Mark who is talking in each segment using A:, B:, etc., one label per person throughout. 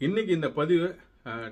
A: இன்னைக்கு இந்த பதிவு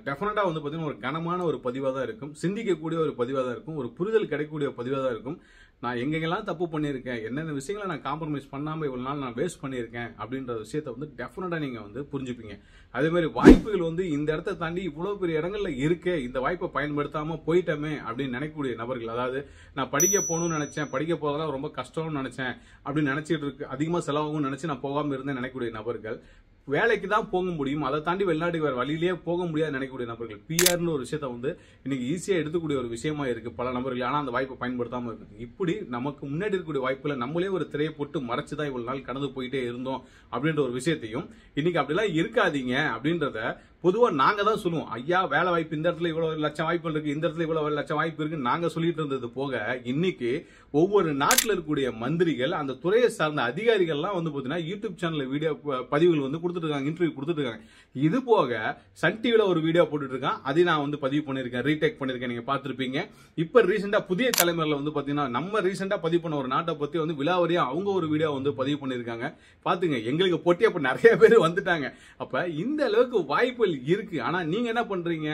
A: டெஃபினட்டா வந்து பாத்தீங்கன்னா ஒரு கனமான ஒரு பதிவா தான் இருக்கும். சிந்திக்கக்கூடிய ஒரு பதிவா தான் இருக்கும். ஒரு புரிதல் கிடைக்கக்கூடிய பதிவா தான் இருக்கும். நான் எங்கெங்கெல்லாம் தப்பு பண்ணியிருக்கேன், என்னென்ன விஷயங்களை நான் காம்ப்ரமைஸ் பண்ணாம இவ்வளவு நாள் நான் வேஸ்ட் பண்ணியிருக்கேன் அப்படின்ற விஷயத்தை வந்து டெஃபினட்டா நீங்க வந்து புரிஞ்சுப்பீங்க. அதே மாதிரி வாய்ப்புகள் வந்து இந்த இடத்தை தாண்டி இவ்வளவு பெரிய இடங்கள்ல இருக்கு, இந்த வாய்ப்பை பயன்படுத்தாம போயிட்டமே அப்படின்னு நினைக்கக்கூடிய நபர்கள், அதாவது நான் படிக்க போகணும்னு நினைச்சேன், படிக்க போறதெல்லாம் ரொம்ப கஷ்டம்னு நினைச்சேன் அப்படின்னு நினைச்சிட்டு இருக்கு, அதிகமா செலவாகும்னு நினைச்சு நான் போகாம இருந்தேன் நினைக்கக்கூடிய நபர்கள், வேலைக்கு தான் போக முடியும், அதை தாண்டி வெளிநாட்டுக்கு வேற வழியிலேயே போக முடியாது நினைக்கக்கூடிய நபர்கள், பிஆர்னு ஒரு விஷயத்த வந்து இன்னைக்கு ஈஸியா எடுத்துக்கூடிய ஒரு விஷயமா இருக்கு பல நபர்கள். ஆனா அந்த வாய்ப்பை பயன்படுத்தாம இருக்கு. இப்படி நமக்கு முன்னாடி இருக்கக்கூடிய வாய்ப்புல நம்மளே ஒரு திரையை போட்டு மறைச்சுதான் இவ்வளவு நாள் கடந்து போயிட்டே இருந்தோம் அப்படின்ற ஒரு விஷயத்தையும் இன்னைக்கு அப்படிலாம் இருக்காதீங்க அப்படின்றத பொதுவா நாங்க தான் சொல்லுவோம். ஐயா வேலை வாய்ப்பு இந்த இடத்துல இவ்வளவு லட்சம் வாய்ப்பு இருக்கு, இந்த இடத்துல இவ்வளவு லட்சம் வாய்ப்பு இருக்கு நாங்க சொல்லிட்டு இருந்தது போக, இன்னைக்கு ஒவ்வொரு நாட்டில் இருக்கக்கூடிய மந்திரிகள், அந்த துறையை சார்ந்த அதிகாரிகள்லாம் வந்து பாத்தீங்கன்னா யூடியூப் சேனல்ல வீடியோ பதிவுகள் வந்து கொடுத்துட்டு இருக்காங்க, இன்டர்வியூ கொடுத்துட்டு இருக்காங்க. இது போக சன் டிவில ஒரு வீடியோ போட்டுட்டு இருக்கான், அதை நான் வந்து பதிவு பண்ணிருக்கேன், ரீடேக் பண்ணிருக்கேன், நீங்க பாத்திருப்பீங்க. இப்ப ரீசெண்டா புதிய தலைமுறையில வந்து பாத்தீங்கன்னா நம்ம ரீசெண்டா பதிவு பண்ண ஒரு நாட்டை பத்தி வந்து விலாவரியா அவங்க ஒரு வீடியோ வந்து பதிவு பண்ணிருக்காங்க. பாத்துங்க, எங்களுக்கு பொட்டி அப்ப நிறைய பேர் வந்துட்டாங்க. அப்ப இந்த அளவுக்கு வாய்ப்புகள் இருக்கு. ஆனா நீங்க என்ன பண்றீங்க,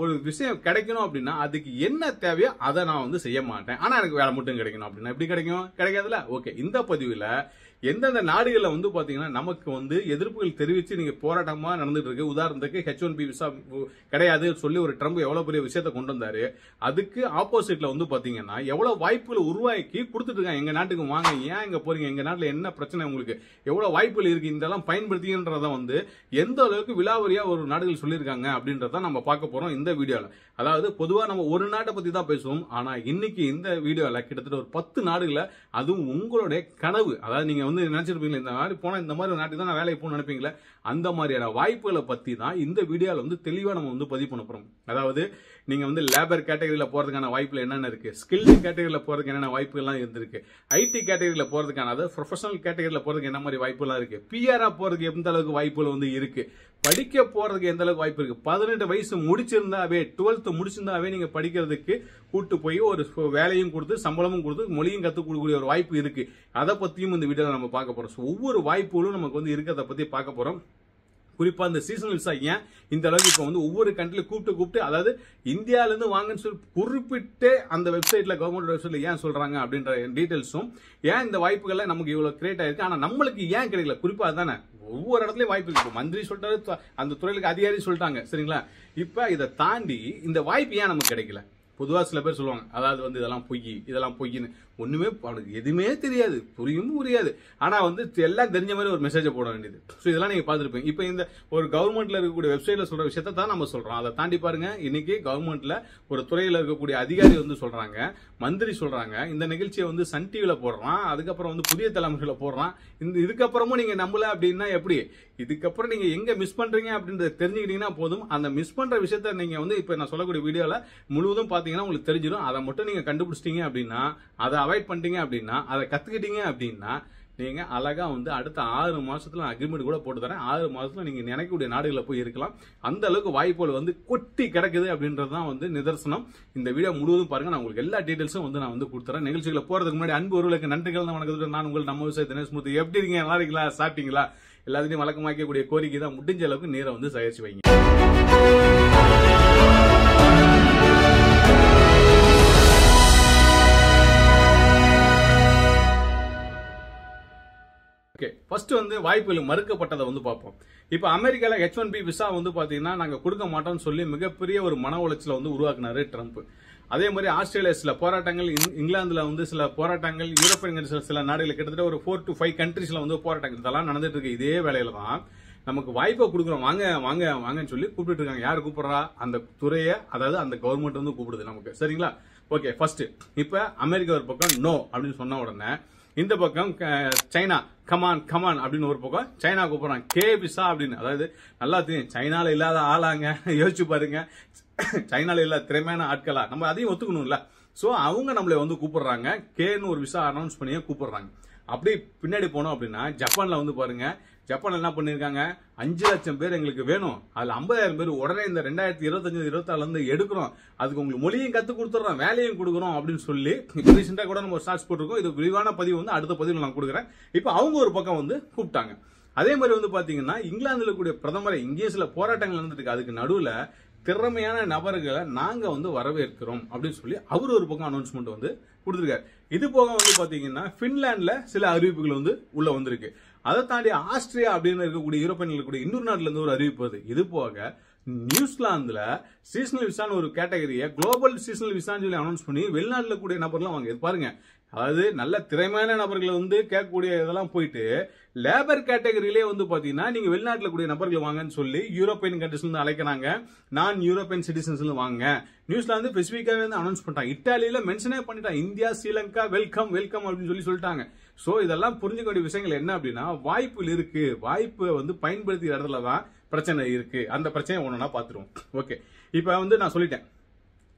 A: ஒரு விஷயம் கிடைக்கணும் அப்படின்னா அதுக்கு என்ன தேவையோ அதை நான் வந்து செய்ய மாட்டேன், ஆனா எனக்கு வேலை மட்டும் கிடைக்கணும் அப்படின்னா எப்படி கிடைக்கும்? கிடைக்காதுல. ஓகே, இந்த பதிவுல எந்தெந்த நாடுகள்ல வந்து பாத்தீங்கன்னா நமக்கு வந்து எதிர்ப்புகள் தெரிவிச்சு நீங்க போராட்டமா நடந்துட்டு இருக்கு. உதாரணத்துக்கு H1B விசா கிடையாது சொல்லி ஒரு ட்ரம்ப் எவ்வளவு பெரிய விஷயத்தை கொண்டு வந்தாரு, அதுக்கு ஆப்போசிட்ல வந்து பாத்தீங்கன்னா எவ்வளவு வாய்ப்புகளை உருவாக்கி கொடுத்துட்டு இருக்காங்க. எங்க நாட்டுக்கு வாங்க, ஏன் இங்க போறீங்க, எங்க நாட்டுல என்ன பிரச்சனை, உங்களுக்கு எவ்வளவு வாய்ப்புகள் இருக்கு, இதெல்லாம் பயன்படுத்தின்றத வந்து எந்த அளவுக்கு விலாவரியா ஒரு நாடுகள் சொல்லியிருக்காங்க அப்படின்றத நம்ம பார்க்க போறோம் இந்த வீடியோல. அதாவது பொதுவா நம்ம ஒரு நாட்டை பத்தி தான் பேசுவோம், ஆனா இன்னைக்கு இந்த வீடியோல கிட்டத்தட்ட ஒரு 10 நாடுகளை, அதுவும் உங்களுடைய கனவு, அதாவது நீங்க வந்து நினைச்சிருப்பீங்களா இந்த மாதிரி போனா இந்த மாதிரி ஒரு நாட்டுக்கு தான் நான் வேலைக்கு போகணும்னு நினைப்பீங்களா, அந்த மாதிரியான வாய்ப்புகளை பத்தி தான் இந்த வீடியோல வந்து தெளிவா நம்ம வந்து பதிவு பண்ண போறோம். அதாவது நீங்க வந்து லேபர் கேட்டகரியில போறதுக்கான வாய்ப்புகள் என்னென்ன இருக்கு, ஸ்கில்டு கேட்டகரியில போறதுக்கு என்னென்ன வாய்ப்புகள்லாம் இருந்திருக்கு, ஐடி கேட்டகரியில போறதுக்கான, அதாவது ப்ரொஃபஷனல் கேட்டகரியில போறதுக்கு என்ன மாதிரி வாய்ப்புலாம் இருக்கு, பிஆரா போறதுக்கு எந்த அளவுக்கு வாய்ப்புகள் வந்து இருக்கு, படிக்க போறதுக்கு எந்த அளவுக்கு வாய்ப்பு இருக்கு, 18 வயசு முடிச்சிருந்தாவே 12th முடிச்சிருந்தாவே நீங்க படிக்கிறதுக்கு கூட்டு போய் ஒரு வேலையும் கொடுத்து சம்பளமும் கொடுத்து மொழியும் கத்துக் கொடுக்கக்கூடிய ஒரு வாய்ப்பு இருக்கு. அதை பத்தியும் இந்த வீடியோல நம்ம பார்க்க போறோம். ஒவ்வொரு வாய்ப்புகளும் நமக்கு வந்து இருக்கிறத பத்தி பார்க்க போறோம். குறிப்பா இந்த சீசனல் விசா ஏன் இந்த அளவுக்கு இப்ப வந்து ஒவ்வொரு கண்ட்ரில கூப்பிட்டு அதாவது இந்தியால இருந்து வாங்கன்னு சொல்லி குறிப்பிட்டு அந்த வெப்சைட்ல கவர்மெண்ட் வெப்சைட்ல ஏன் சொல்றாங்க அப்படின்ற டீடைல்ஸும், ஏன் இந்த வாய்ப்புகள்ல நமக்கு இவ்வளவு கிரியேட் ஆயிருக்கு, ஆனா நம்மளுக்கு ஏன் கிடைக்கல, குறிப்பா அதானே ஒவ்வொரு இடத்துலயும் வாய்ப்பு இருக்கு. மந்திரி சொல்லிட்டாரு, அந்த துறையிலுக்கு அதிகாரி சொல்லிட்டாங்க, சரிங்களா. இப்ப இதை தாண்டி இந்த வாய்ப்பு ஏன் நமக்கு கிடைக்கல? பொதுவா சில பேர் சொல்லுவாங்க, அதாவது வந்து இதெல்லாம் பொய், இதெல்லாம் பொய்ன்னு, ஒண்ணுமே அவனுக்கு எதுவுமே தெரியாது, புரியாது, ஆனா வந்து எல்லாம் தெரிஞ்ச மாதிரி ஒரு மெசேஜ் போட வேண்டியது. சோ இதெல்லாம் நீங்க பாத்துருப்பீங்க. இப்ப இந்த ஒரு கவர்மெண்ட்ல இருக்கக்கூடிய வெப்சைட்ல சொல்ற விஷயத்தை தான் நம்ம சொல்றோம். அதை தாண்டி பாருங்க, இன்னைக்கு கவர்மெண்ட்ல ஒரு துறையில இருக்கக்கூடிய அதிகாரி வந்து சொல்றாங்க, மந்திரி சொல்றாங்க, இந்த நிகழ்ச்சியை வந்து சன் டிவில போடுறான், அதுக்கப்புறம் வந்து புதிய தலைமுறையில போடுறான். இதுக்கப்புறமும் நீங்க நம்பல அப்படின்னா எப்படி? இதுக்கப்புறம் நீங்க எங்க மிஸ் பண்றீங்க அப்படின்றத தெரிஞ்சுக்கிட்டீங்கன்னா போதும். அந்த மிஸ் பண்ற விஷயத்த நீங்க வந்து இப்ப நான் சொல்லக்கூடிய வீடியோல முழுவதும் பாத்தீங்கன்னா உங்களுக்கு தெரிஞ்சிடும். அதை மட்டும் நீங்க கண்டுபிடிச்சிட்டீங்க அப்படின்னா, அதை அவாய்ட் பண்ணிட்டீங்க அப்படின்னா, அதை கத்துக்கிட்டீங்க அப்படின்னா, நீங்க அழகா வந்து அடுத்த 6 மாசத்துல அக்ரிமெண்ட் கூட போட்டு தரேன். 6 மாசத்துல நீங்க நினைக்கக்கூடிய நாடுகளை போய் இருக்கலாம். அந்த அளவுக்கு வாய்ப்புகள் வந்து கொட்டி கிடக்குது அப்படின்றதுதான் வந்து நிதர்சனம். இந்த வீடியோ முழுவதும் பாருங்க, நான் உங்களுக்கு எல்லா டீடைல்ஸும் வந்து நான் வந்து கொடுத்துறேன். நிகழ்ச்சிகளை போறதுக்கு முன்னாடி அன்பு ஒருவர்களுக்கு நன்றிகள் வணக்கத்துடன் நான் உங்கள் நம்ம விவசாய தினேஷ் மூர்த்தி. எப்படி இருக்கீங்க, நல்லா இருக்கீங்களா, சாப்பிட்டீங்களா? எல்லாத்தையும் வழக்கமாக்கக்கூடிய கோரிக்கை தான், முடிஞ்ச அளவுக்கு நீரை வந்து சேகரிச்சு வைங்க. ஃபர்ஸ்ட் வந்து வாய்ப்புகள் மறுக்கப்பட்டதை வந்து பார்ப்போம். இப்ப அமெரிக்கால H1B விசா வந்து பாத்தீங்கன்னா நாங்க கொடுக்க மாட்டோம்னு சொல்லி மிகப்பெரிய ஒரு மன உளைச்சல வந்து உருவாக்குனாரு ட்ரம்ப். அதே மாதிரி ஆஸ்திரேலியா சில போராட்டங்கள், இங்கிலாந்துல வந்து சில போராட்டங்கள், யூரோப்பியன் சில நாடுகள், கிட்டத்தட்ட ஒரு 4 to 5 கண்ட்ரீஸ்ல வந்து போராட்டங்கள் இதெல்லாம் நடந்துட்டு இருக்கு. இதே வேலையில தான் நமக்கு வாய்ப்பை கொடுக்குறோம், வாங்க வாங்க வாங்கன்னு சொல்லி கூப்பிட்டு இருக்காங்க. யாரு கூப்பிடுறா? அந்த துறையை, அதாவது அந்த கவர்மெண்ட் வந்து கூப்பிடுது நமக்கு, சரிங்களா. ஓகே, ஃபர்ஸ்ட் இப்ப அமெரிக்கா ஒரு பக்கம் நோ அப்படின்னு சொன்ன உடனே, இந்த பக்கம் சைனா கமான் கமான் அப்படின்னு ஒரு பக்கம் சைனா கூப்பிடுறாங்க கே விசா அப்படின்னு. அதாவது நல்லா தெரியும், சைனால இல்லாத ஆளாங்க, யோசிச்சு பாருங்க, சைனால இல்லாத திறமையான ஆட்களா, நம்ம அதையும் ஒத்துக்கணும்ல. சோ அவங்க நம்மளை வந்து கூப்பிடுறாங்க, கேன்னு ஒரு விசா அனௌன்ஸ் பண்ணி கூப்பிடுறாங்க. அப்படி பின்னாடி போனோம் அப்படின்னா ஜப்பான்ல வந்து பாருங்க, ஜப்பான் என்ன பண்ணிருக்காங்க, 5 லட்சம் பேர் எங்களுக்கு வேணும், அதுல 50,000 பேர் உடனே இந்த 2025-24 இருந்து எடுக்கிறோம், அதுக்கு உங்களுக்கு மொழியும் கத்து கொடுத்துறோம், வேலையும் கொடுக்குறோம் அப்படின்னு சொல்லி ரீசெண்டா கூட நம்ம ஷார்ட்ஸ் போட்டிருக்கோம். இது விரிவான பதிவு வந்து அடுத்த பதிவில் நான் கொடுக்குறேன். இப்ப அவங்க ஒரு பக்கம் வந்து கூப்பிட்டாங்க. அதே மாதிரி வந்து பாத்தீங்கன்னா இங்கிலாந்துல கூடிய பிரதமரை இங்கேயும் சில போராட்டங்கள் நடந்துருக்கு, அதுக்கு நடுவுல திறமையான நபர்களை நாங்க வந்து வரவேற்கிறோம் அப்படின்னு சொல்லி அவர் ஒரு பக்கம் அனௌன்ஸ்மெண்ட் வந்து கொடுத்திருக்காரு. இது போக வந்து பாத்தீங்கன்னா பின்லாந்துல சில அறிவிப்புகள் வந்து உள்ள வந்திருக்கு. அதை தாண்டி ஆஸ்திரியா அப்படின்னு இருக்கக்கூடிய யூரோப்பியன் இருக்கக்கூடிய இன்னொரு நாட்டுல இருந்து ஒரு அறிவிப்பு வருது. இது போக நியூசிலாந்துல சீசனல் விசான்னு ஒரு கேட்டகரியை குளோபல் சீசனல் விசான்னு சொல்லி அனௌன்ஸ் பண்ணி வெளிநாட்டுல கூடிய நபர்லாம் வாங்க. இது பாருங்க, அதாவது நல்ல திறமையான நபர்களை வந்து கேட்கக்கூடிய இதெல்லாம் போயிட்டு லேபர் கேட்டகரியிலே வந்து பாத்தீங்கன்னா நீங்க வெளிநாட்டுல கூடிய நபர்கள் வாங்கன்னு சொல்லி யூரோப்பியன் கண்ட்ரீஸ்ல இருந்து அழைக்கிறாங்க. நான் யூரோப்பியன் சிட்டிசன்ஸ்ல வாங்க. நியூசிலாந்து ஸ்பெசிபிக்காவே வந்து அனௌன்ஸ் பண்ணிட்டாங்க. இத்தாலியில மென்ஷனே பண்ணிட்டாங்க, இந்தியா ஸ்ரீலங்கா வெல்கம் வெல்கம் அப்படின்னு சொல்லிட்டாங்க. சோ இதெல்லாம் புரிஞ்சுக்க வேண்டிய விஷயங்கள் என்ன அப்படின்னா, வாய்ப்புகள் இருக்கு, வாய்ப்பை வந்து பயன்படுத்திய இடத்துல தான் பிரச்சனை இருக்கு. அந்த பிரச்சனையை ஒண்ணுனா பாத்துருவோம். ஓகே, இப்ப வந்து நான் சொல்லிட்டேன்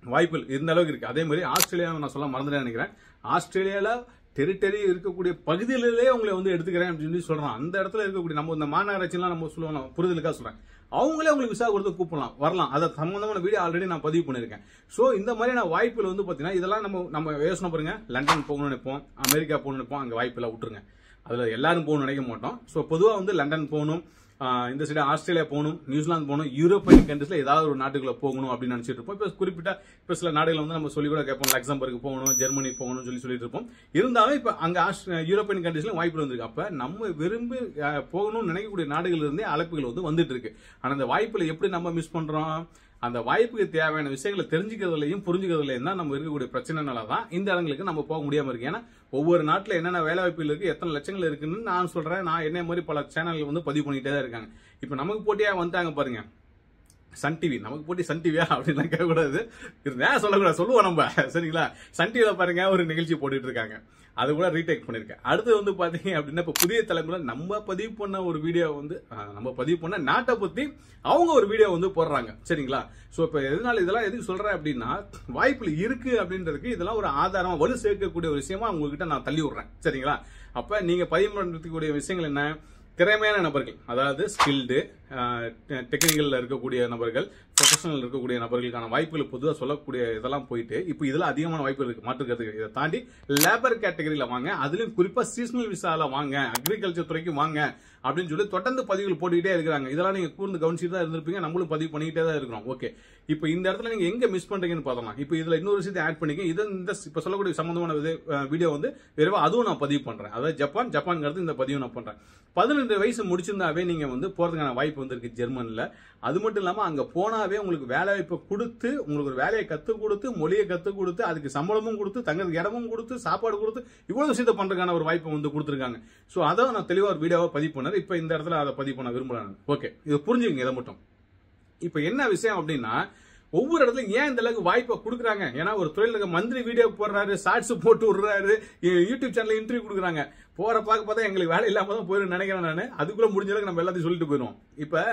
A: வாய்ப்புகள் இந்த அளவுக்கு இருக்கு. அதே மாதிரி ஆஸ்திரேலியா நான் சொல்ல மறந்துட்டேன் நினைக்கிறேன். ஆஸ்திரேலியால டெரிட்டரி இருக்கக்கூடிய பகுதிகளிலே உங்களை வந்து எடுத்துக்கிறேன் அப்படின்னு சொல்லி சொல்றான். அந்த இடத்துல இருக்கக்கூடிய நம்ம இந்த மாநகராட்சியெல்லாம் நம்ம சொல்லுவோம், புரிதலுக்காக சொல்றேன், அவங்களே உங்களுக்கு விசா கொடுத்து கூப்பிடலாம், வரலாம். அதை சம்பந்தமான வீடியோ ஆல்ரெடி நான் பதிவு பண்ணிருக்கேன். சோ இந்த மாதிரியான வாய்ப்புகள் வந்து பாத்தீங்கன்னா இதெல்லாம் நம்ம யோசனை பாருங்க. லண்டன் போகணும்னு நினைப்போம், அமெரிக்கா போகணும்னு நினைப்போம், அங்க வாய்ப்புல விட்டுருங்க. அதுல எல்லாரும் போகணும்னு நினைக்க மாட்டோம். சோ பொதுவா வந்து லண்டன் போகணும், இந்த சைடு ஆஸ்திரேலியா போகணும், நியூசிலாந்து போகணும், யூரோப்பியன் கண்ட்ரீஸ்ல ஏதாவது ஒரு நாட்டுக்குள்ள போகணும் அப்படின்னு நினைச்சிட்டு இருப்போம். இப்ப குறிப்பிட்ட இப்ப சில நாடுகள் வந்து நம்ம சொல்லி கூட கேட்போம், லக்சம்பர்க் போகணும், ஜெர்மனி போகணும்னு சொல்லிட்டு இருப்போம். இருந்தாலும் இப்ப அங்க யூரோப்பியன் கண்ட்ரீஸ்ல வாய்ப்பு வந்திருக்கு. அப்ப நம்ம விரும்பி போகணும்னு நினைக்கக்கூடிய நாடுகள் இருந்தே அழைப்புகள் வந்து வந்துட்டு இருக்கு. ஆனா அந்த வாய்ப்புல எப்படி நம்ம மிஸ் பண்றோம்? அந்த வாய்ப்புக்கு தேவையான விஷயங்களை தெரிஞ்சுக்கிறதுலையும் புரிஞ்சுக்கிறதுலையும் தான் நம்ம இருக்கக்கூடிய பிரச்சனைனாலதான் இந்த இடங்களுக்கு நம்ம போக முடியாம இருக்கு. ஏன்னா ஒவ்வொரு நாட்டுல என்னென்ன வேலை வாய்ப்புகள் இருக்கு, எத்தனை லட்சங்கள் இருக்குன்னு நான் சொல்றேன். நான் என்ன மாதிரி பல சேனல்கள் வந்து பதிவு பண்ணிட்டே தான் இருக்காங்க. இப்ப நமக்கு போட்டியா வந்துட்டாங்க பாருங்க சன் டிவி. நமக்கு போட்டி சன் டிவியா அப்படின்லாம் கேட்கக்கூடாது, சொல்லக்கூடாது, சொல்லுவோம் நம்ம, சரிங்களா? சன் டிவில பாருங்க ஒரு நிகழ்ச்சி போட்டுட்டு இருக்காங்க, அது கூட ரீடேக் பண்ணிருக்கேன். அடுத்து வந்து பாத்தீங்க அப்படின்னா இப்ப புதிய தலைமுறை நம்ம பதிவு பண்ண ஒரு வீடியோ வந்து நம்ம பதிவு பண்ண நாட்டை பத்தி அவங்க ஒரு வீடியோ வந்து போடுறாங்க, சரிங்களா? சோ இப்ப எதனால இதெல்லாம் எதுக்கு சொல்றேன் அப்படின்னா, வாய்ப்புல இருக்கு அப்படின்றதுக்கு இதெல்லாம் ஒரு ஆதாரமா வலு சேர்க்கக்கூடிய ஒரு விஷயமா உங்ககிட்ட நான் தள்ளி விடுறேன், சரிங்களா? அப்ப நீங்க பதிவு பண்றதுக்கூடிய விஷயங்கள் என்ன? திறமையான நபர்கள், அதாவது ஸ்கில்டு, டெக்னிக்கல்ல இருக்கக்கூடிய நபர்கள், ப்ரொஃபஷனல் இருக்கக்கூடிய நபர்களுக்கான வாய்ப்புகள் பொதுவாக சொல்லக்கூடிய இதெல்லாம் போயிட்டு இப்போ இதுல அதிகமான வாய்ப்புகள் இருக்கு மாற்றுக்கிறதுக்கு. இதை தாண்டி லேபர் கேட்டகரியில வாங்க, அதுலயும் குறிப்பா சீசனல் விசால வாங்க, அக்ரிகல்ச்சர் துறைக்கு வாங்க அப்படின்னு சொல்லி தொடர்ந்து பதிவுகள் போட்டுக்கிட்டே இருக்கிறாங்க. இதெல்லாம் நீங்க கூர்ந்து கவனிச்சுட்டு தான் இருந்திருப்பீங்க, நம்மளும் பதிவு பண்ணிக்கிட்டே தான் இருக்கிறோம். ஓகே, இப்போ இந்த இடத்துல நீங்க எங்க மிஸ் பண்றீங்கன்னு பார்த்தோம்னா, இப்போ இதுல இன்னொரு விஷயத்தை ஆட் பண்ணிக்க. இந்த இப்ப சொல்லக்கூடிய சம்பந்தமான வீடியோ வந்து விரைவா அதுவும் நான் பதிவு பண்றேன். அதாவது ஜப்பான்ங்கிறது இந்த பதிவு நான் பண்றேன். 18 வயசு முடிச்சிருந்தாவே நீங்க வந்து போறதுக்கான வாய்ப்பு வந்திருக்கு ஜெர்மன்ல. அது மட்டும் இல்லாம அங்க போனாவே உங்களுக்கு வேலை வாய்ப்பை கொடுத்து, உங்களுக்கு ஒரு வேலையை கத்துக் கொடுத்து, மொழியை கத்துக் கொடுத்து, அதுக்கு சம்பளமும் கொடுத்து, தங்கிறதுக்கு இடமும் கொடுத்து, சாப்பாடு கொடுத்து, இவ்வளவு விஷயத்தை பண்றதுக்கான ஒரு வாய்ப்பை வந்து கொடுத்துருக்காங்க. சோ அதை நான் தெளிவா ஒரு வீடியோவை பதிவு பண்ணேன். இப்ப இந்த இடத்துல அதை பதிவு பண்ண விரும்புறேன். ஓகே, இது புரிஞ்சுக்கங்க இதை மட்டும். இப்ப என்ன விஷயம் அப்படின்னா, ஒவ்வொரு இடத்துலயும் ஏன் இந்த அளவுக்கு வாய்ப்பை கொடுக்குறாங்க? ஏன்னா ஒரு துறையில் இருக்க மந்திரி வீடியோ போடுறாரு, ஷார்ட்ஸ் போட்டு விடுறாரு, யூடியூப் சேனல்ல இன்டர்வியூ கொடுக்குறாங்க. போற பார்த்தா எங்களுக்கு வேலை இல்லாம தான் போயிடும் நினைக்கிறேன் நான். அதுக்குள்ள முடிஞ்ச அளவுக்கு நம்ம எல்லாத்தையும் சொல்லிட்டு போயிடும். இப்ப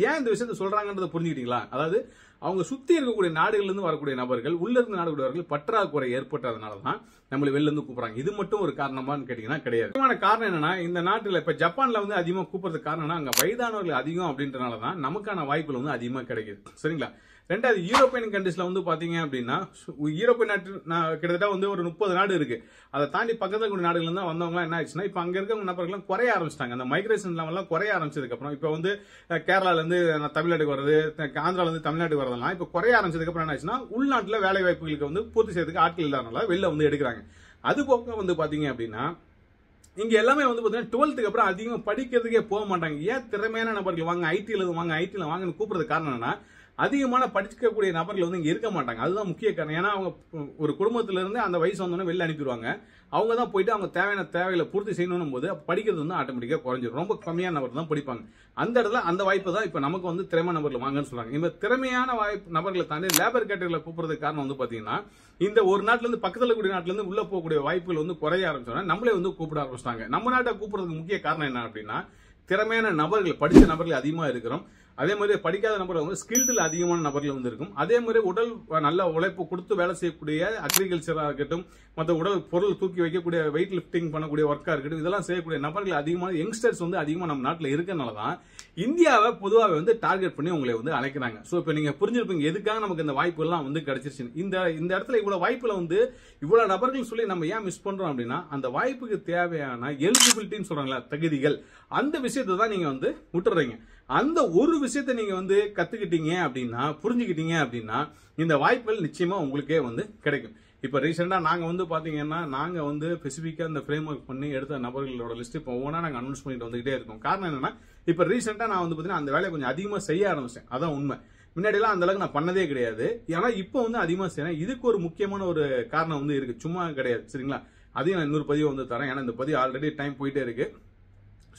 A: ஏன் இந்த விஷயத்த சொல்றாங்கன்றத புரிஞ்சுக்கிட்டீங்களா? அதாவது அவங்க சுத்தி இருக்கக்கூடிய நாடுகள்ல இருந்து வரக்கூடிய நபர்கள், உள்ள இருந்து நாடுகளுடைய பற்றாக்குறை ஏற்பட்டதுனாலதான் நம்மள வெளில இருந்து கூப்பிடுறாங்க. இது மட்டும் ஒரு காரணமான்னு கேட்டீங்கன்னா கிடையாது. முக்கியமான காரணம் என்னன்னா, இந்த நாட்டுல இப்ப ஜப்பான்ல வந்து அதிகமா கூப்பிடுறதுக்கு காரணம்னா அங்க வயதானவர்கள் அதிகம் அப்படின்றனாலதான் நமக்கான வாய்ப்புகள் வந்து அதிகமா கிடைக்குது, சரிங்களா? ரெண்டாவது, யூரோப்பியன் கண்ட்ரீஸ்ல வந்து பாத்தீங்க அப்படின்னா, யூரோப்பியன் நாட்டு கிட்டத்தட்ட வந்து ஒரு 30 நாடு இருக்கு. அதை தாண்டி பக்கத்துல கூடிய நாடுகள் இருந்தா வந்தவங்க என்ன ஆச்சுன்னா, இப்ப அங்க இருக்க நபர்கள் குறைய ஆரம்பிச்சிட்டாங்க. அந்த மைக்ரேஷன் லெவல்லாம் குறைய ஆரம்பிச்சதுக்கு அப்புறம் இப்ப வந்து கேரளால இருந்து தமிழ்நாட்டுக்கு வர்றது, ஆந்திரால இருந்து தமிழ்நாட்டுக்கு வரதெல்லாம் இப்ப குறைய ஆரம்பிச்சதுக்கு அப்புறம் என்ன ஆச்சுன்னா, உள்நாட்டுல வேலை வாய்ப்புகளுக்கு வந்து பூர்த்தி செய்யறதுக்கு ஆட்கள் இல்லாதனால வெளில வந்து எடுக்கிறாங்க. அது போக வந்து பாத்தீங்க அப்படின்னா, இங்க எல்லாமே வந்து பாத்தீங்கன்னா 12க்கு அப்புறம் அதிகமா படிக்கிறதுக்கே போக மாட்டாங்க. ஏன் திறமையான நபர்கள் வாங்க, ஐடில வாங்க, ஐடில வாங்கன்னு கூப்பிடுறது காரணம் என்னன்னா, அதிகமான படிக்கக்கூடிய நபர்கள் வந்து இங்க இருக்க மாட்டாங்க. அதுதான் முக்கிய காரணம். ஏன்னா அவங்க ஒரு குடும்பத்தில இருந்து அந்த வயசு வந்தோடனே வெளில அனுப்பிடுவாங்க. அவங்க தான் போயிட்டு அவங்க தேவையான தேவைகளை பூர்த்தி செய்யணும் போது படிக்கிறது வந்து ஆட்டோமேட்டிக்கா குறைஞ்சிடும். ரொம்ப கம்மியான நபர் தான் படிப்பாங்க. அந்த இடத்துல அந்த வாய்ப்பு தான் இப்ப நமக்கு வந்து திறமையான நபர்கள் வாங்கன்னு சொல்றாங்க. இந்த திறமையான நபர்களை தாண்டி லேபர் கேட்டகரியில கூப்பிடுறதுக்கு காரணம் வந்து பாத்தீங்கன்னா, இந்த ஒரு நாட்டுல இருந்து பக்கத்துல கூடிய நாட்டுல இருந்து உள்ள போகக்கூடிய வாய்ப்புகள் வந்து குறைய ஆரம்பிச்சோன்னா நம்மளே வந்து கூப்பிட ஆரம்பிச்சிட்டாங்க. நம்ம நாட்டை கூப்பிடுறதுக்கு முக்கிய காரணம் என்ன அப்படின்னா, திறமையான நபர்கள், படிச்ச நபர்கள் அதிகமா இருக்கிறோம். அதே மாதிரி படிக்காத நபர்கள் வந்து ஸ்கில்டில் அதிகமான நபர்கள் வந்து இருக்கும். அதே மாதிரி உடல் நல்ல உழைப்பு கொடுத்து வேலை செய்யக்கூடிய அக்ரிகல்ச்சரா இருக்கட்டும், மற்ற உடல் பொருள் தூக்கி வைக்கக்கூடிய வெயிட் லிஃப்டிங் பண்ணக்கூடிய ஒர்க்கா இருக்கட்டும், இதெல்லாம் செய்யக்கூடிய நபர்கள் அதிகமான யங்ஸ்டர்ஸ் வந்து அதிகமாக நம்ம நாட்டில் இருக்கனால தான் இந்தியாவை பொதுவாக வந்து டார்கெட் பண்ணி உங்களை வந்து அழைக்கிறாங்க. ஸோ இப்போ நீங்க புரிஞ்சிருப்பீங்க எதுக்காக நமக்கு இந்த வாய்ப்பு எல்லாம் வந்து கிடைச்சிருச்சு. இந்த இடத்துல இவ்வளவு வாய்ப்புல வந்து இவ்வளவு நபர்கள் சொல்லி நம்ம ஏன் மிஸ் பண்றோம் அப்படின்னா, அந்த வாய்ப்புக்கு தேவையான எலிஜிபிலிட்டின்னு சொல்றாங்களா, தகுதிகள், அந்த விஷயத்தை தான் நீங்க வந்து விட்டுறீங்க. அந்த ஒரு விஷயத்தை நீங்க வந்து கத்துக்கிட்டீங்க அப்படின்னா, புரிஞ்சுக்கிட்டீங்க அப்படின்னா, இந்த வாய்ப்புகள் நிச்சயமா உங்களுக்கே வந்து கிடைக்கும். இப்ப ரீசெண்டா நாங்க வந்து பாத்தீங்கன்னா, நாங்க வந்து ஸ்பெசிபிக்கா இந்த ஃப்ரேம் ஒர்க் பண்ணி எடுத்த நபர்களோட லிஸ்ட் இப்போ ஒவ்வொன்றா நாங்க அனௌன்ஸ் பண்ணிட்டு வந்துகிட்டே இருக்கோம். காரணம் என்னன்னா, இப்ப ரீசெண்டா நான் வந்து பாத்தீங்கன்னா அந்த வேலையை கொஞ்சம் அதிகமா செய்ய ஆரம்பிச்சேன். அதான் உண்மை. முன்னாடி எல்லாம் அந்த அளவுக்கு நான் பண்ணதே கிடையாது. ஏன்னா இப்போ வந்து அதிகமா செய்யறேன். இதுக்கு ஒரு முக்கியமான ஒரு காரணம் வந்து இருக்கு, சும்மா கிடையாது. சரிங்களா? அதையும் நான் இன்னொரு பதிவு வந்து தரேன். ஏன்னா இந்த பதிவு ஆல்ரெடி டைம் போயிட்டே இருக்கு.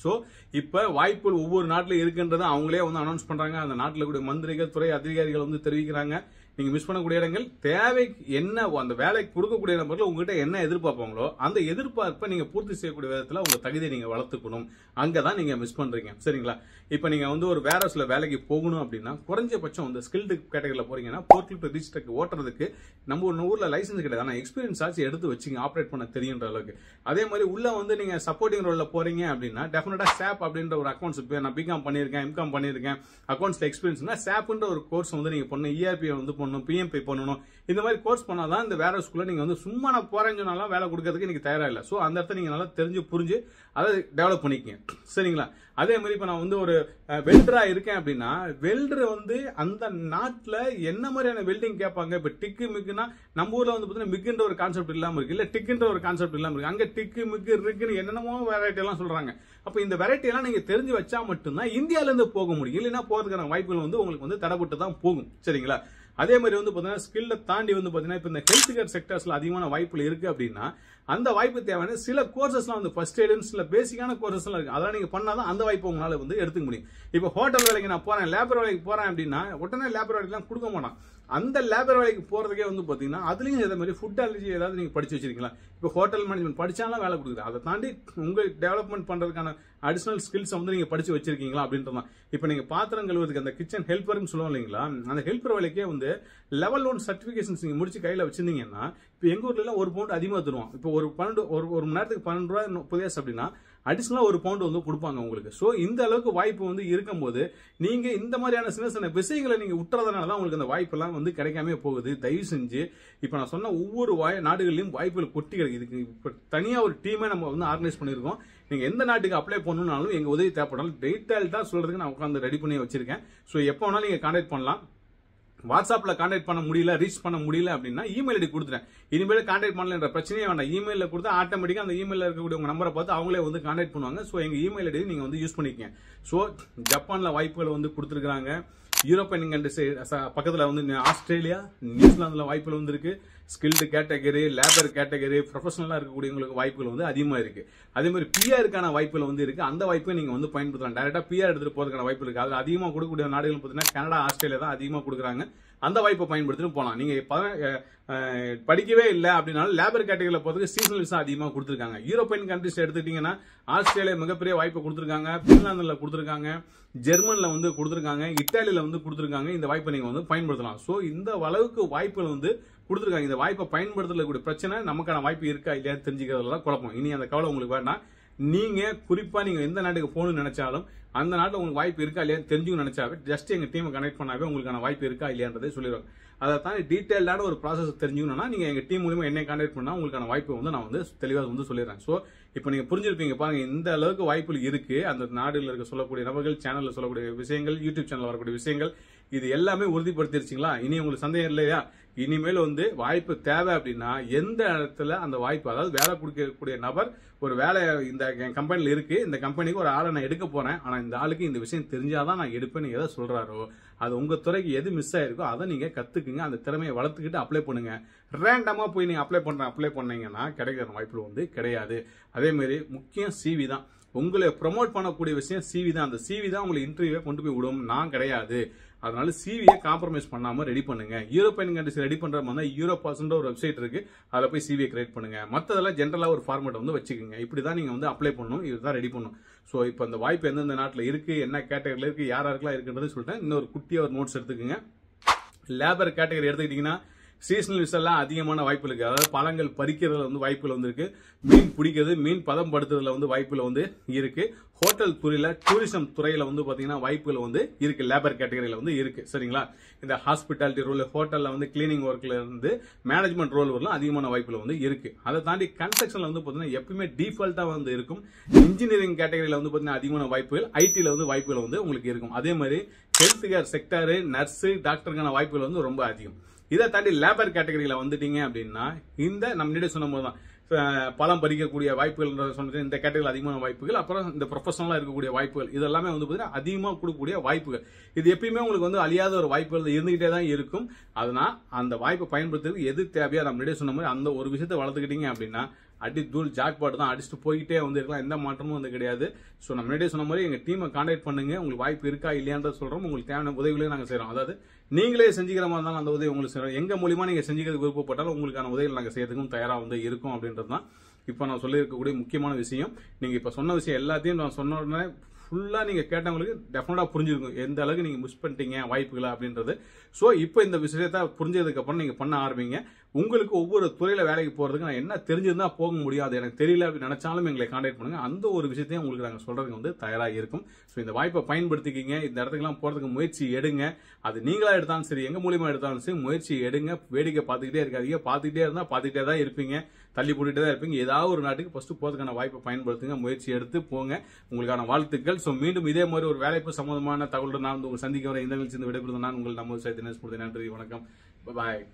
A: சோ இப்ப வாய்ப்புகள் ஒவ்வொரு நாட்டிலும் இருக்குன்றதை அவங்களே வந்து அனௌன்ஸ் பண்றாங்க. அந்த நாட்டில் கூடிய மந்திரிகள், துறை அதிகாரிகள் வந்து தெரிவிக்கிறாங்க. நீங்க மிஸ் பண்ணக்கூடிய இடங்கள், தேவை என்ன, அந்த வேலைக்கு கொடுக்கக்கூடிய நபர்கள் உங்ககிட்ட என்ன எதிர்பார்ப்பாங்களோ அந்த எதிர்பார்ப்பை நீங்க பூர்த்தி செய்யக்கூடிய விதத்துல உங்க தகுதியை நீங்க வளர்த்துக்கணும். அங்கதான் நீங்க மிஸ் பண்றீங்க. சரிங்களா? இப்ப நீங்க வந்து ஒரு வேற சில வேலைக்கு போகணும் அப்படின்னா குறைஞ்சபட்சம் வந்து ஸ்கில்டு கேட்டகரியில போறீங்கன்னா போர்ட்டல் டு ரீச் ட்ரக் ஓட்டுறதுக்கு நம்ம ஊர்ல லைசன்ஸ் கிடையாது. ஆனா எக்ஸ்பீரியன்ஸ் ஆச்சு எடுத்து வச்சுங்க, ஆப்ரேட் பண்ண தெரியுன்ற அளவுக்கு. அதே மாதிரி உள்ள வந்து நீங்க சப்போர்ட்டிங் ரோல்ல போறீங்க அப்படின்னா டெஃபினட்டா SAP அப்படின்ற ஒரு அக்கௌண்ட்ஸ், நான் பிகாம் பண்ணிருக்கேன், எம்காம் பண்ணிருக்கேன், அக்கௌண்ட்ஸ்ல எக்ஸ்பீரியன்ஸ்னா SAPன்ற ஒரு கோர்ஸ் வந்து நீங்க பண்ணணும், ERP வந்து பண்ணணும், PMP பண்ணணும். இந்த மாதிரி கோர்ஸ் பண்ணாதான் இந்த வேற ஸ்கூல்ல நீங்க வந்து சும்மா நான் போறேன்னு சொன்னாலும் வேலை கொடுக்கறதுக்கு நீங்க தயாரா இல்ல. சோ அந்த இடத்த நீங்க நல்லா தெரிஞ்சு புரிஞ்சு அதை டெவலப் பண்ணிக்கங்க. சரிங்களா? அதே மாதிரி இப்ப நான் வந்து ஒரு வெல்டரா இருக்கேன் அப்படின்னா, வெல்டர் வந்து அந்த நாட்டுல என்ன மாதிரியான வெல்டிங் கேட்பாங்க. இப்ப டிக்கு மிக்குன்னா நம்ம ஊர்ல வந்து பாத்தீங்கன்னா மிக்குன்ற ஒரு கான்செப்ட் இல்லாம இருக்கு, இல்ல டிக்குன்ற ஒரு கான்செப்ட் இல்லாம இருக்கு. அங்க டிக்கு மிக்கு இருக்குன்னு என்னென்னமோ வெரைட்டி எல்லாம் சொல்றாங்க. அப்ப இந்த வெரைட்டி எல்லாம் நீங்க தெரிஞ்சு வச்சா மட்டும்தான் இந்தியால இருந்து போக முடியும். இல்லைன்னா போறதுக்கான வாய்ப்புகள் வந்து உங்களுக்கு வந்து தடைப்பட்டு தான் போகும். சரிங்களா? அதே மாதிரி வந்து பாத்தீங்கன்னா ஸ்கில்ல தாண்டி வந்து பாத்தீங்கன்னா இப்ப இந்த ஹெல்த் கேர் செக்டர்ஸ்ல அதிகமான வாய்ப்புகள் இருக்கு அப்படின்னா, அந்த வாய்ப்பு தேவையான சில கோர்சஸ்லாம் வந்து ஃபர்ஸ்ட் எய்ட் சில பேசிக்கான கோர்சஸ் எல்லாம் இருக்கு. அதெல்லாம் நீங்க பண்ணாதான் அந்த வாய்ப்பு உங்களால வந்து எடுத்துக்க முடியும். இப்ப ஹோட்டல் வேலைக்கு நான் போறேன், லேபர் வேலைக்கு போறேன் அப்படின்னா உடனே லேபர் வேலைக்கு எல்லாம் கொடுக்க மாட்டான். அந்த லேபர் வேலைக்கு போறதுக்கே வந்து பாத்தீங்கன்னா அதுலயும் இதே மாதிரி ஃபுட் அலர்ஜி ஏதாவது நீங்க படிச்சு வச்சிருக்கீங்களா? இப்ப ஹோட்டல் மேனேஜ்மெண்ட் படிச்சாலும் வேலை கொடுக்குது. அதை தாண்டி உங்க டெவலப்மெண்ட் பண்றதுக்கான அடிஷனல் ஸ்கில்ஸ் வந்து நீங்க படிச்சு வச்சிருக்கீங்களா அப்படின்றதான். இப்ப நீங்க பாத்திரம் கழுவுறதுக்கு அந்த கிச்சன் ஹெல்ப்பர்னு சொல்லுவோம் இல்லைங்களா, அந்த ஹெல்ப்பர் வேலைக்கே வந்து லெவல் 1 சர்டிபிகேஷன்ஸ் நீங்க முடிச்சு கையில வச்சிருந்தீங்கன்னா, இப்ப எங்க ஊர்ல எல்லாம் 1 பவுண்ட் அதிகமா தருவோம். இப்ப ஒரு மணி நேரத்துக்கு 12 ரூபாய் 30 அப்படின்னா அடிஷனலா 1 பவுண்ட் வந்து கொடுப்பாங்க உங்களுக்கு. சோ இந்த அளவுக்கு வாய்ப்பு வந்து இருக்கும்போது நீங்க இந்த மாதிரியான சின்ன சின்ன விஷயங்களை நீங்க விட்டுறதுனால தான் உங்களுக்கு அந்த வாய்ப்பு எல்லாம் வந்து கிடைக்காம போகுது. தயவு செஞ்சு இப்ப நான் சொன்ன ஒவ்வொரு நாடுகளிலும் வாய்ப்புகள் கொட்டி கிடைக்குது. இப்ப தனியா ஒரு டீமே நம்ம வந்து ஆர்கனைஸ் பண்ணிருக்கோம். நீங்க எந்த நாட்டுக்கு அப்ளை பண்ணணும்னாலும் எங்க உதவி தேவைப்படாலும் டீடைல்டா சொல்றதுக்கு நான் உட்காந்து ரெடி பண்ணி வச்சிருக்கேன். சோ எப்போ வேணாலும் நீங்க கான்டாக்ட் பண்ணலாம். வாட்ஸ்அப்ல கான்டாக்ட் பண்ண முடியல, ரீச் பண்ண முடியல அப்படின்னா இமெயில் ஐடி கொடுத்துறேன். இனிமேல் கான்டாக்ட் பண்ணலன்ற பிரச்சனையே வேண்டாம். இமெயில கொடுத்தா ஆட்டோமேட்டிக்கா அந்த இமெயில இருக்கக்கூடிய உங்க நம்பரை பார்த்து அவங்களே வந்து கான்டாக்ட் பண்ணுவாங்க. சோ எங்க இமெயில் ஐடி நீங்க வந்து யூஸ் பண்ணிக்கங்க. சோ ஜப்பான்ல வாய்ப்புகள் வந்து கொடுத்துருக்காங்க. யூரோப்பியன் கண்ட்ரிஸ் பக்கத்துல வந்து ஆஸ்திரேலியா, நியூசிலாந்துல வாய்ப்புகள் வந்து இருக்கு. ஸ்கில்டு கேட்டகரி, லேபர் கேட்டகரி, ப்ரொஃபஷனலா இருக்கக்கூடியவங்களுக்கு வாய்ப்புகள் வந்து அதிகமா இருக்கு. அதே மாதிரி பிஆருக்கான வாய்ப்புகள் வந்து இருக்கு. அந்த வாய்ப்பை நீங்க வந்து பயன்படுத்தலாம். டைரக்டா பிஆர் எடுத்துட்டு போறதுக்கான வாய்ப்பு இருக்கு. அதுல அதிகமா கொடுக்கக்கூடிய நாடுகள் பாத்தீங்கன்னா கனடா, ஆஸ்திரேலியா தான் அதிகமா கொடுக்குறாங்க. அந்த வாய்ப்பை பயன்படுத்திட்டு போலாம். நீங்க படிக்கவே இல்லை அப்படின்னாலும் லேபர் கேட்டகரியில போறதுக்கு சீசனல் விசா அதிகமா கொடுத்துருக்காங்க. யூரோப்பியன் கண்ட்ரிஸ் எடுத்துக்கிட்டீங்கன்னா ஆஸ்திரேலியா மிகப்பெரிய வாய்ப்பை கொடுத்துருக்காங்க, பின்லாந்துல கொடுத்துருக்காங்க, ஜெர்மன்ல வந்து கொடுத்துருக்காங்க, இத்தாலியில வந்து கொடுத்துருக்காங்க. இந்த வாய்ப்பை நீங்க வந்து பயன்படுத்தலாம். சோ இந்த அளவுக்கு வாய்ப்புகள் வந்து கொடுத்துருக்காங்க. இந்த வாய்ப்பை பயன்படுத்தக்கூடிய பிரச்சனை நமக்கான வாய்ப்பு இருக்கா இல்லையா தெரிஞ்சுக்கிறதுல குழப்பம். இனி அந்த கவலை உங்களுக்கு வேண்டாம். நீங்க குறிப்பா நீங்க எந்த நாட்டுக்கு போகணும்னு நினைச்சாலும் அந்த நாட்டில் உங்களுக்கு வாய்ப்பு இருக்கா இல்லையா தெரிஞ்சுக்கணும் நினைச்சாவே ஜஸ்ட் எங்க டீமை கனெக்ட் பண்ணாவே உங்களுக்கான வாய்ப்பு இருக்கா இல்லையான்றதை சொல்லிடுவாங்க. அதை தாண்டி டீடைல்டான ஒரு ப்ராசஸ் தெரிஞ்சுக்கணும்னா நீங்க எங்க டீம் மூலமா என்னை கான்டாக்ட் பண்ணா உங்களுக்கான வாய்ப்பு வந்து நான் வந்து தெளிவாக வந்து சொல்லிடுறேன். சோ இப்போ நீங்க புரிஞ்சிருப்பீங்க பாருங்க, இந்த அளவுக்கு வாய்ப்புகள் இருக்கு. அந்த நாடுல இருக்க சொல்லக்கூடிய நபர்கள், சேனல்ல சொல்லக்கூடிய விஷயங்கள், யூடியூப் சேனல்ல வரக்கூடிய விஷயங்கள், இது எல்லாமே உறுதிப்படுத்திருச்சுங்களா? இனி உங்களுக்கு சந்தேகம் இல்லையா? இனிமேல் வந்து வாய்ப்பு தேவை அப்படின்னா எந்த இடத்துல அந்த வாய்ப்பு, அதாவது வேலை கொடுக்கக்கூடிய நபர் ஒரு வேலை இந்த கம்பெனில இருக்கு, இந்த கம்பெனிக்கு ஒரு ஆளை நான் எடுக்க போறேன், ஆனா இந்த ஆளுக்கு இந்த விஷயம் தெரிஞ்சாதான் நான் எடுப்பேன்னு எதை சொல்றாரோ அது உங்க துறைக்கு எது மிஸ் ஆயிருக்கோ அதை நீங்க கத்துக்குங்க. அந்த திறமையை வளர்த்துக்கிட்டு அப்ளை பண்ணுங்க. ரேண்டமா போய் நீங்க அப்ளை பண்ணீங்கன்னா கிடைக்கிற வாய்ப்பு வந்து கிடையாது. அதே மாதிரி முக்கியம் சிவி தான். உங்களை ப்ரமோட் பண்ணக்கூடிய விஷயம் சிவி தான். அந்த சிவி தான் உங்களை இன்டர்வியூவை கொண்டு போய் விடும், நான் கிடையாது. அதனால சிவியை காம்ப்ரமைஸ் பண்ணாம ரெடி பண்ணுங்க. யூரோப்பியன் கண்ட்ரிஸ் ரெடி பண்ற மாதிரி யூரோபாஸ்ன்ற ஒரு வெப்சைட் இருக்கு, அதில் போய் சிவியை கிரியேட் பண்ணுங்க. மற்றதெல்லாம் ஜென்ரலா ஒரு ஃபார்மேட் வந்து வச்சுக்கோங்க. இப்படிதான் நீங்க வந்து அப்ளை பண்ணணும், இதுதான் ரெடி பண்ணணும். ஸோ இப்போ அந்த வாய்ப்பு எந்தெந்த நாட்டில் இருக்கு, என்ன கேட்டகரியில் இருக்கு, யாருக்கெல்லாம் இருக்குன்றது சொல்லிட்டேன். இன்னொரு குட்டியா ஒரு நோட்ஸ் எடுத்துக்கோங்க. லேபர் கேட்டகரி எடுத்துக்கிட்டீங்கன்னா சீசனல் விசெல்லாம் அதிகமான வாய்ப்பு இருக்கு. அதாவது பழங்கள் பறிக்கிறதுல வந்து வாய்ப்புகள் வந்து இருக்கு, மீன் பிடிக்கிறது, மீன் பதம் படுத்துறதுல வந்து வாய்ப்புகள் வந்து இருக்கு, ஹோட்டல் துறையில டூரிசம் துறையில வந்து பாத்தீங்கன்னா வாய்ப்புகள் வந்து இருக்கு, லேபர் கேட்டகரியில வந்து இருக்கு. சரிங்களா? இந்த ஹாஸ்பிட்டாலிட்டி ரோல், ஹோட்டல்ல வந்து கிளீனிங் ஒர்க்ல இருந்து மேனேஜ்மெண்ட் ரோல் வரலாம் அதிகமான வாய்ப்புகள் வந்து இருக்கு. அதை தாண்டி கன்ஸ்ட்ரக்ஷன்ல வந்து பாத்தீங்கன்னா எப்பவுமே டிஃபால்ட்டா வந்து இருக்கும். இன்ஜினியரிங் கேட்டகரியில வந்து பாத்தீங்கன்னா அதிகமான வாய்ப்புகள், ஐடில வந்து வாய்ப்புகள் வந்து உங்களுக்கு இருக்கும். அதே மாதிரி ஹெல்த் கேர் செக்டர், நர்ஸ், டாக்டருக்கான வாய்ப்புகள் வந்து ரொம்ப அதிகம். இதை தாண்டி லேபர் கேட்டகரியில வந்துட்டீங்க அப்படின்னா இந்த நம்ம முன்னாடி சொன்ன போது தான் பழம் பறிக்கக்கூடிய வாய்ப்புகள் சொன்னது, இந்த கேட்டகரியில் அதிகமான வாய்ப்புகள், அப்புறம் இந்த ப்ரொஃபஷனலா இருக்கக்கூடிய வாய்ப்புகள், இதெல்லாமே வந்து பார்த்தீங்கன்னா அதிகமாக கொடுக்கக்கூடிய வாய்ப்புகள். இது எப்பயுமே உங்களுக்கு வந்து அழியாத ஒரு வாய்ப்புகள் இருந்துகிட்டே தான் இருக்கும். அதனால் அந்த வாய்ப்பை பயன்படுத்துறதுக்கு எது தேவையோ நம்ம முன்னாடி சொன்ன மாதிரி அந்த ஒரு விஷயத்தை வளர்த்துக்கிட்டீங்க அப்படின்னா அடி தூள் ஜாக்பாட் தான், அடிச்சுட்டு போய்கிட்டே வந்து இருக்கலாம், எந்த மாற்றமும் வந்து கிடையாது. ஸோ நம்ம முன்னாடியே சொன்ன மாதிரி எங்கள் டீமை கான்டாக்ட் பண்ணுங்க, உங்களுக்கு வாய்ப்பு இருக்கா இல்லையான்றத சொல்கிறோம். உங்களுக்கு தேவையான உதவிகளையும் நாங்கள் செய்கிறோம். அதாவது நீங்களே செஞ்சுக்கிற மாதிரி இருந்தாலும் அந்த உதவி உங்களுக்கு செய்கிறோம். எங்கள் மூலியமாக நீங்கள் செஞ்சுக்கிறது விருப்பப்பட்டாலும் உங்களுக்கான உதவிகள் நாங்கள் செய்யறதுக்கும் தயாராக வந்து இருக்கும் அப்படின்றது தான் இப்போ நான் சொல்லியிருக்கக்கூடிய முக்கியமான விஷயம். நீங்கள் இப்போ சொன்ன விஷயம் எல்லாத்தையும் நான் சொன்ன உடனே ஃபுல்லாக நீங்கள் கேட்டவங்களுக்கு டெஃபினட்டாக புரிஞ்சிருக்கும் எந்த அளவுக்கு நீங்கள் மிஸ் பண்ணிட்டீங்க வாய்ப்புகளை அப்படின்றது. ஸோ இப்போ இந்த விஷயத்தை புரிஞ்சதுக்கப்புறம் நீங்கள் பண்ண ஆரம்பிங்க. உங்களுக்கு ஒவ்வொரு துறையில் வேலைக்கு போகிறதுக்கு நான் என்ன தெரிஞ்சிருந்தா போக முடியும், அது எனக்கு தெரியல அப்படின்னு நினச்சாலும் எங்களை கான்டாக்ட் பண்ணுங்க. அந்த ஒரு விஷயத்தையும் உங்களுக்கு நாங்கள் சொல்கிறதுக்கு வந்து தயாராக இருக்கும். ஸோ இந்த வாய்ப்பை பயன்படுத்திக்கிங்க. இந்த இடத்துக்குலாம் போகிறதுக்கு முயற்சி எடுங்க. அது நீங்களாக எடுத்தாலும் சரி, எங்கள் மூலியமாக எடுத்தாலும் சரி, முயற்சி எடுங்க. வேடிக்கை பார்த்துக்கிட்டே இருக்காதீங்க. பார்த்துக்கிட்டே இருந்தால் பார்த்துக்கிட்டே தான் இருப்பீங்க, தள்ளி போட்டுகிட்டே தான் இருப்பீங்க. ஏதாவது ஒரு நாட்டுக்கு ஃபர்ஸ்ட் போகிறதுக்கான வாய்ப்பை பயன்படுத்துங்க, முயற்சி எடுத்து போங்க. உங்களுக்கான வாழ்த்துக்கள். ஸோ மீண்டும் இதே மாதிரி ஒரு வேலைப்பு சம்பந்தமான தகவலுடன் நான் உங்கள் சந்திக்க வர இந்த நிகழ்ச்சி விடைபெறுவது நான் உங்கள் நம்ம தினேஷ். நன்றி, வணக்கம், பாய்.